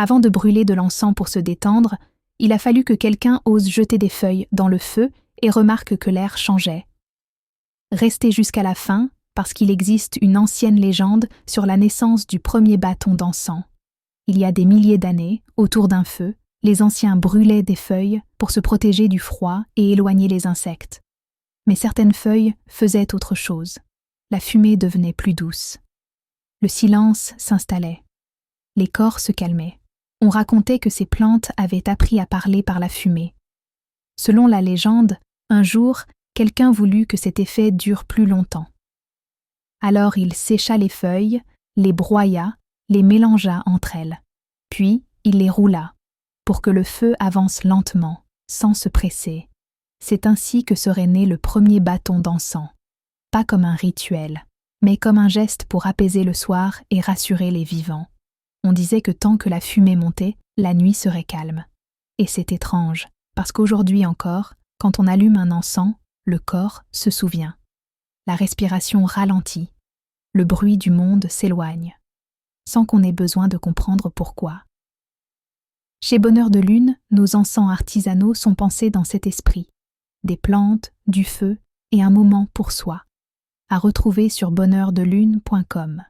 Avant de brûler de l'encens pour se détendre, il a fallu que quelqu'un ose jeter des feuilles dans le feu et remarque que l'air changeait. Restez jusqu'à la fin, parce qu'il existe une ancienne légende sur la naissance du premier bâton d'encens. Il y a des milliers d'années, autour d'un feu, les anciens brûlaient des feuilles pour se protéger du froid et éloigner les insectes. Mais certaines feuilles faisaient autre chose. La fumée devenait plus douce. Le silence s'installait. Les corps se calmaient. On racontait que ces plantes avaient appris à parler par la fumée. Selon la légende, un jour, quelqu'un voulut que cet effet dure plus longtemps. Alors il sécha les feuilles, les broya, les mélangea entre elles. Puis il les roula, pour que le feu avance lentement, sans se presser. C'est ainsi que serait né le premier bâton d'encens. Pas comme un rituel, mais comme un geste pour apaiser le soir et rassurer les vivants. On disait que tant que la fumée montait, la nuit serait calme. Et c'est étrange, parce qu'aujourd'hui encore, quand on allume un encens, le corps se souvient. La respiration ralentit, le bruit du monde s'éloigne, sans qu'on ait besoin de comprendre pourquoi. Chez Bonheur de Lune, nos encens artisanaux sont pensés dans cet esprit. Des plantes, du feu et un moment pour soi. À retrouver sur bonheurdelune.com.